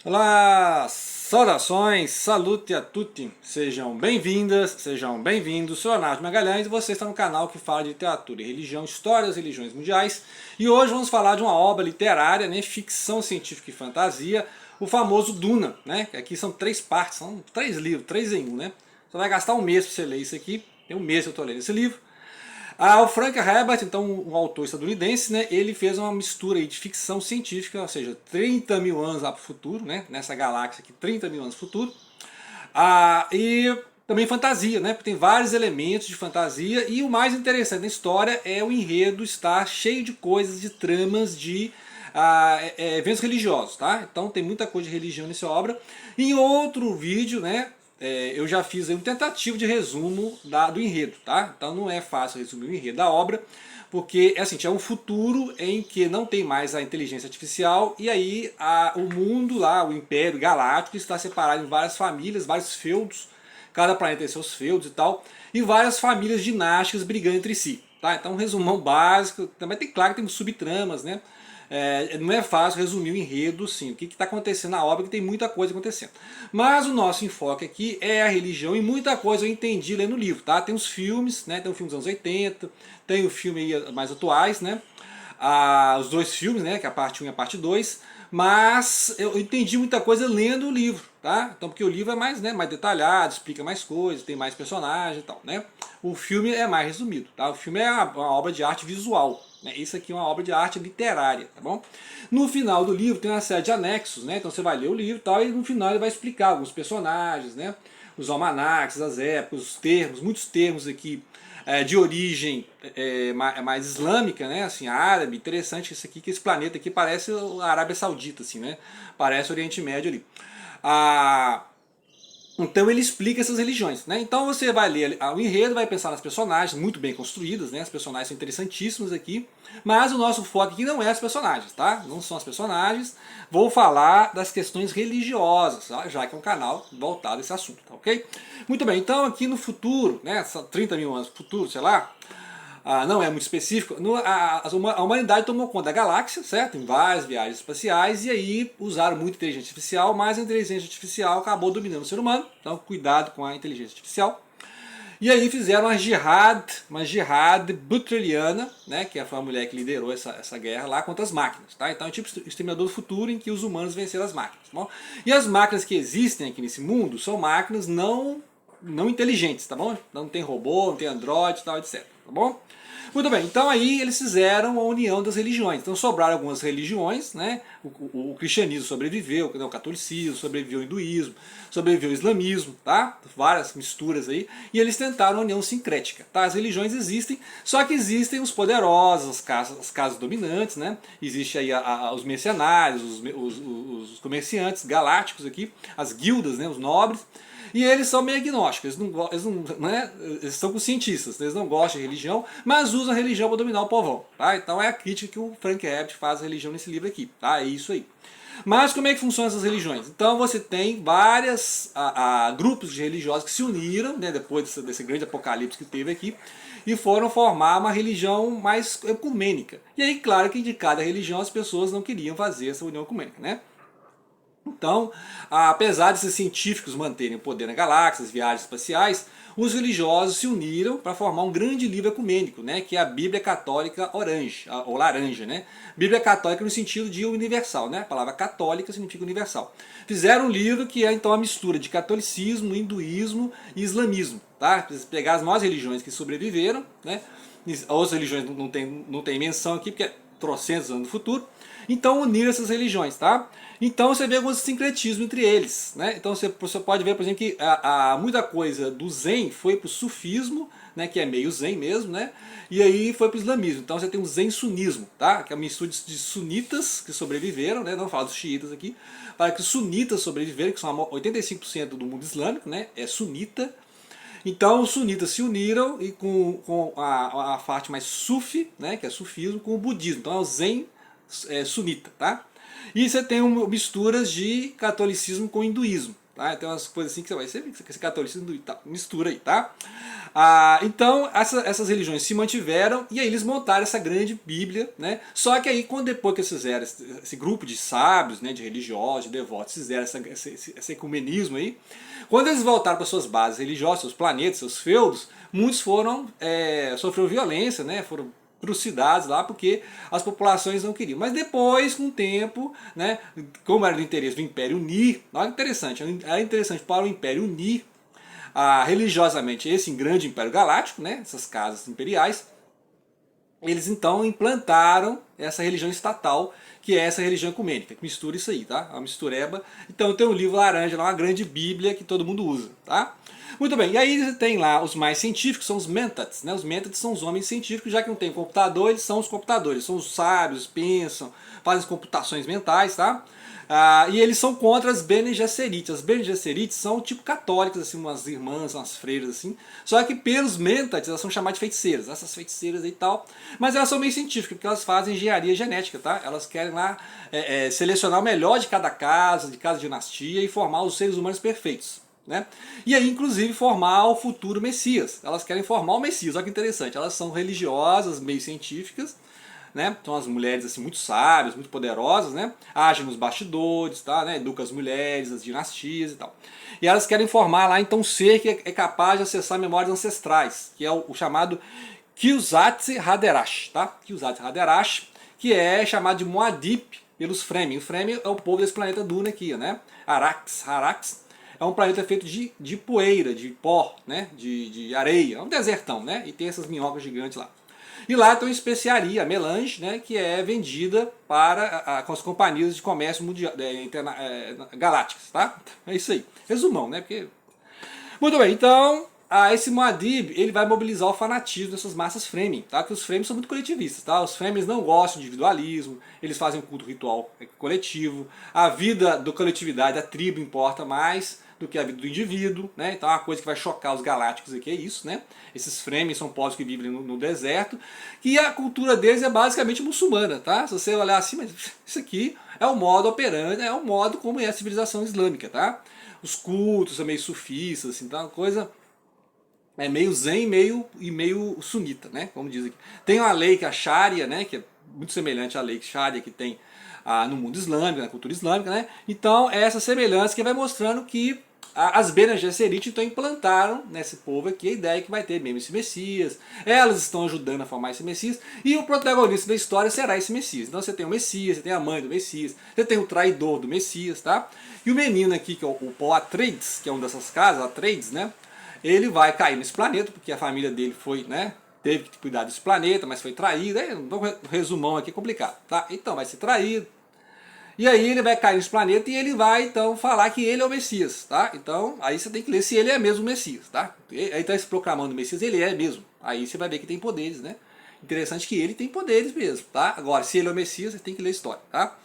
Olá, saudações, salute a tutti, sejam bem-vindas, sejam bem-vindos, sou Leonardo Magalhães e você está no canal que fala de literatura e religião, história das religiões mundiais. E hoje vamos falar de uma obra literária, né, ficção científica e fantasia, o famoso Duna, né, que aqui são três partes, são três livros, três em um, né. Você vai gastar um mês para você ler isso aqui, tem um mês que eu estou lendo esse livro. O Frank Herbert, então um autor estadunidense, né, ele fez uma mistura aí de ficção científica, ou seja, 30 mil anos lá para o futuro, né, nessa galáxia aqui, 30 mil anos no futuro. E também fantasia, né, porque tem vários elementos de fantasia, e o mais interessante da história é o enredo estar cheio de coisas, de tramas, de eventos religiosos, tá? Então tem muita coisa de religião nessa obra. Em outro vídeo, né, eu já fiz aí um tentativo de resumo do enredo, tá? Então não é fácil resumir o enredo da obra, porque assim, é um futuro em que não tem mais a inteligência artificial e aí o mundo lá, o Império Galáctico está separado em várias famílias, vários feudos, cada planeta tem seus feudos e tal, e várias famílias dinásticas brigando entre si, tá? Então um resumão básico, também tem claro que tem subtramas, né? Não é fácil resumir o enredo, sim, o que está acontecendo na obra, que tem muita coisa acontecendo. Mas o nosso enfoque aqui é a religião e muita coisa eu entendi lendo o livro, tá? Tem os filmes, né? Tem o filme dos anos 80, tem o filme aí mais atuais, né? Os dois filmes, né? Que é a parte 1 e a parte 2. Mas eu entendi muita coisa lendo o livro, tá? Então, porque o livro é mais, né, mais detalhado, explica mais coisas, tem mais personagens e tal, né? O filme é mais resumido, tá? O filme é uma obra de arte visual, né? Isso aqui é uma obra de arte literária, tá bom? No final do livro tem uma série de anexos, né? Então você vai ler o livro e tal, e no final ele vai explicar alguns personagens, né? Os almanacs, as épocas, os termos, muitos termos aqui de origem mais islâmica, né? Assim, árabe. Interessante isso aqui, que esse planeta aqui parece a Arábia Saudita, assim, né? Parece o Oriente Médio ali. Ah, então ele explica essas religiões, né? Então você vai ler o enredo, vai pensar nas personagens, muito bem construídas, né? As personagens são interessantíssimas aqui, mas o nosso foco aqui não é as personagens, tá? Não são as personagens. Vou falar das questões religiosas, tá? Já que é um canal voltado a esse assunto, tá ok? Muito bem, então aqui no futuro, né? 30 mil anos no futuro, sei lá, não é muito específico, a humanidade tomou conta da galáxia, certo? Em várias viagens espaciais, e aí usaram muito inteligência artificial, mas a inteligência artificial acabou dominando o ser humano, então cuidado com a inteligência artificial. E aí fizeram uma jihad butreliana, né, que foi a mulher que liderou essa guerra lá contra as máquinas. Tá? Então é tipo Exterminador do Futuro em que os humanos venceram as máquinas. Tá bom? E as máquinas que existem aqui nesse mundo são máquinas não inteligentes, tá bom? Não tem robô, não tem android, tal, etc. Tá bom? Muito bem, então aí eles fizeram a união das religiões. Então sobraram algumas religiões, né? O cristianismo sobreviveu, o catolicismo sobreviveu, o hinduísmo, sobreviveu o islamismo, tá? Várias misturas aí. E eles tentaram a união sincrética, tá? As religiões existem, só que existem os poderosos, as casas dominantes, né? Existe aí os mercenários, os comerciantes galácticos aqui, as guildas, né? Os nobres. E eles são meio agnósticos, eles são com cientistas, eles não gostam de religião, mas usam a religião para dominar o povão. Tá? Então é a crítica que o Frank Herbert faz à religião nesse livro aqui. Tá? É isso aí. Mas como é que funcionam essas religiões? Então você tem vários grupos de religiosos que se uniram, né, depois desse grande apocalipse que teve aqui, e foram formar uma religião mais ecumênica. E aí, claro que de cada religião as pessoas não queriam fazer essa união ecumênica, né? Então, apesar desses científicos manterem o poder na galáxia, as viagens espaciais, os religiosos se uniram para formar um grande livro ecumênico, né, que é a Bíblia Católica Orange, ou Laranja, né? Bíblia Católica no sentido de universal, né? A palavra católica significa universal. Fizeram um livro que é então a mistura de catolicismo, hinduísmo e islamismo, tá? Pegar as maiores religiões que sobreviveram, né? Outras religiões não tem menção aqui porque é trocentos anos no futuro. Então uniram essas religiões, tá? Então você vê alguns sincretismos entre eles, né? Então você pode ver, por exemplo, que muita coisa do Zen foi para o sufismo, né? Que é meio Zen mesmo, né? E aí foi para o islamismo. Então você tem o Zen sunismo, tá? Que é uma mistura de sunitas que sobreviveram, né? Não falo dos xiitas aqui, para que os sunitas sobreviveram, que são 85% do mundo islâmico, né? É sunita. Então os sunitas se uniram e com a parte mais sufi, né, que é sufismo, com o budismo. Então é o Zen sunita, tá? E você tem misturas de catolicismo com hinduísmo. Tá? Tem umas coisas assim que você vai ver que esse catolicismo mistura aí, tá? Então, essas religiões se mantiveram e aí eles montaram essa grande Bíblia, né? Só que aí, depois que eles fizeram esse grupo de sábios, né, de religiosos, de devotos, fizeram esse ecumenismo aí, quando eles voltaram para suas bases religiosas, seus planetas, seus feudos, muitos sofreram violência, né? Foram trucidados lá porque as populações não queriam. Mas depois, com o tempo, né, como era do interesse do Império unir, olha que interessante, era interessante para o Império unir religiosamente esse grande Império Galáctico, né, essas casas imperiais, eles então implantaram essa religião estatal, que é essa religião ecumênica, que mistura isso aí, tá? Uma mistureba. Então tem um livro laranja, uma grande bíblia que todo mundo usa, tá? Muito bem, e aí tem lá os mais científicos, são os mentats, né? Os mentats são os homens científicos, já que não tem computador, eles são os computadores, são os sábios, pensam, fazem computações mentais, tá? E eles são contra as Bene Gesserit. As Bene Gesserit são tipo católicas, assim, umas irmãs, umas freiras, assim. Só que pelos mentats elas são chamadas de feiticeiras, essas feiticeiras aí e tal. Mas elas são meio científicas, porque elas fazem engenharia genética, tá? Elas querem lá selecionar o melhor de cada dinastia e formar os seres humanos perfeitos. Né? E aí, inclusive, formar o futuro Messias. Elas querem formar o Messias, olha que interessante. Elas são religiosas, meio científicas, né? São as mulheres assim, muito sábias, muito poderosas, né? Agem nos bastidores, tá? Né? Educam as mulheres, as dinastias e tal. E elas querem formar lá então um ser que é capaz de acessar memórias ancestrais, que é o chamado Kwisatz Haderach, tá? Kwisatz Haderach, que é chamado de Muad'Dib pelos Fremen. O Fremen é o povo desse planeta Duna aqui, né? Arax é um planeta feito de poeira, de pó, né? de areia, é um desertão, né? E tem essas minhocas gigantes lá. E lá tem uma especiaria, a melange, né, que é vendida para com as companhias de comércio mundial, galácticas, tá? É isso aí. Resumão, né? Porque... Muito bem, então esse Muad'Dib ele vai mobilizar o fanatismo dessas massas Fremen, tá? Que os Fremen são muito coletivistas, tá? Os Fremen não gostam de individualismo, eles fazem um culto ritual coletivo, a vida da coletividade, da tribo importa mais do que a vida do indivíduo, né? Então é uma coisa que vai chocar os galácticos aqui, é isso, né? Esses Fremen são povos que vivem no deserto, e a cultura deles é basicamente muçulmana, tá? Se você olhar assim, mas isso aqui é o modo operante, é o modo como é a civilização islâmica, tá? Os cultos são meio sufistas, assim, tá? Uma coisa meio zen e meio sunita, né? Como diz aqui. Tem uma lei que é a Sharia, né? Que é muito semelhante à lei Sharia que tem no mundo islâmico, na cultura islâmica, né? Então é essa semelhança que vai mostrando que as Bene Gesserit então implantaram nesse povo aqui a ideia que vai ter mesmo esse Messias, elas estão ajudando a formar esse Messias, e o protagonista da história será esse Messias. Então você tem o Messias, você tem a mãe do Messias, você tem o traidor do Messias, tá? E o menino aqui, que é o Paul Atreides, que é uma dessas casas, Atreides, né? Ele vai cair nesse planeta, porque a família dele foi, né? Teve que cuidar desse planeta, mas foi traído. Um resumão aqui complicado, tá? Então vai ser traído. E aí ele vai cair nesse planeta e ele vai então falar que ele é o Messias, tá? Então aí você tem que ler se ele é mesmo o Messias, tá? Aí está se proclamando o Messias, ele é mesmo. Aí você vai ver que tem poderes, né? Interessante que ele tem poderes mesmo, tá? Agora, se ele é o Messias, você tem que ler a história, tá?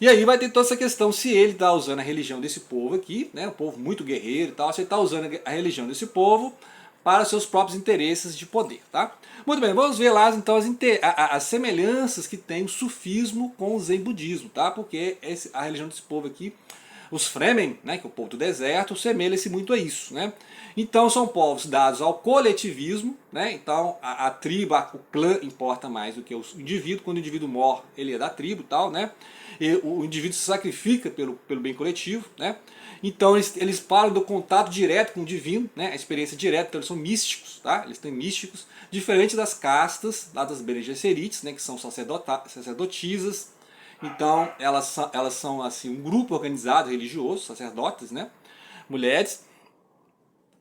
E aí vai ter toda essa questão se ele está usando a religião desse povo aqui, né? Um povo muito guerreiro e tal, se ele está usando a religião desse povo para seus próprios interesses de poder, tá? Muito bem, vamos ver lá então as semelhanças que tem o sufismo com o zen budismo, tá? Porque a religião desse povo aqui, os Fremen, né, que é o povo do deserto, semelha-se muito a isso, né? Então são povos dados ao coletivismo, né? Então a tribo, o clã importa mais do que o indivíduo. Quando o indivíduo morre, ele é da tribo, tal, né? E o indivíduo se sacrifica pelo bem coletivo, né? Então eles falam do contato direto com o divino, né? A experiência direta, então eles são místicos, tá? Eles têm místicos, diferente das castas lá das Bene Gesserit, né? Que são sacerdotisas. Então elas são assim um grupo organizado religioso, sacerdotes, né? Mulheres.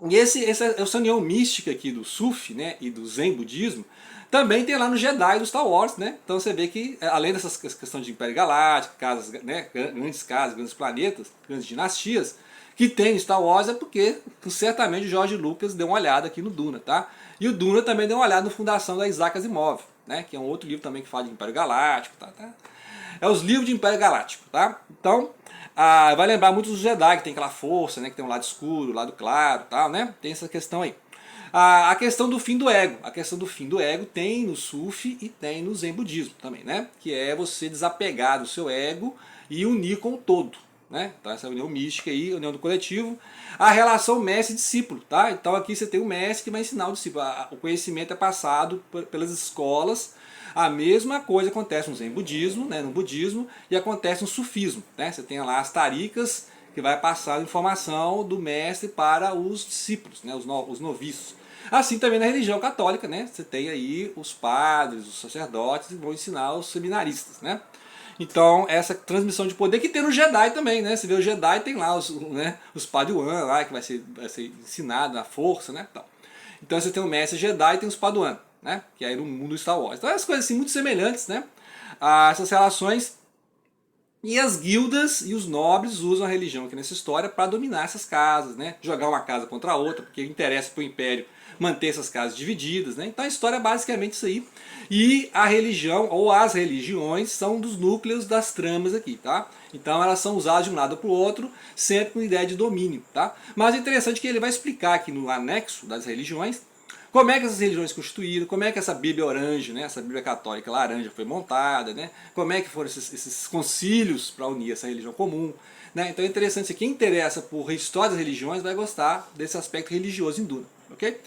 E essa união mística aqui do Sufi, né, e do Zen budismo também tem lá no Jedi do Star Wars, né? Então você vê que além dessas questões de Império Galáctico, casas, né, grandes casas, grandes planetas, grandes dinastias que tem no Star Wars é porque certamente o George Lucas deu uma olhada aqui no Duna, tá? E o Duna também deu uma olhada no Fundação da Isaac Asimov, né? Que é um outro livro também que fala de Império Galáctico, tá? É os livros de Império Galáctico, tá? Então vai lembrar muito dos Jedi, que tem aquela força, né, que tem um lado escuro, um lado claro, tal, né? Tem essa questão aí. A questão do fim do ego. A questão do fim do ego tem no Sufi e tem no Zen budismo também, né? Que é você desapegar do seu ego e unir com o todo, né? Então essa união mística aí, união do coletivo. A relação mestre-discípulo, tá? Então aqui você tem o mestre que vai ensinar o discípulo. O conhecimento é passado pelas escolas. A mesma coisa acontece no Zen budismo, né? No budismo, e acontece no sufismo, né? Você tem lá as tarikas que vai passar a informação do mestre para os discípulos, né? Os noviços. Assim também na religião católica, né? Você tem aí os padres, os sacerdotes que vão ensinar os seminaristas, né? Então, essa transmissão de poder que tem no Jedi também, né? Você vê o Jedi, tem lá os Padawan lá, que vai ser ensinado na força, né? Então você tem o mestre Jedi e tem os Padawan, né? Que é aí no mundo do Star Wars. Então, as coisas assim muito semelhantes, né? A essas relações. E as guildas e os nobres usam a religião aqui nessa história para dominar essas casas, né? Jogar uma casa contra a outra, porque interessa para o império manter essas casas divididas, né? Então a história é basicamente isso aí. E a religião, ou as religiões, são dos núcleos das tramas aqui, tá? Então elas são usadas de um lado para o outro, sempre com ideia de domínio, tá? Mas é interessante que ele vai explicar aqui no anexo das religiões como é que essas religiões constituíram, como é que essa Bíblia orange, né, essa Bíblia católica laranja foi montada, né, como é que foram esses concílios para unir essa religião comum. Né? Então é interessante, quem interessa por história das religiões vai gostar desse aspecto religioso hindu. Okay?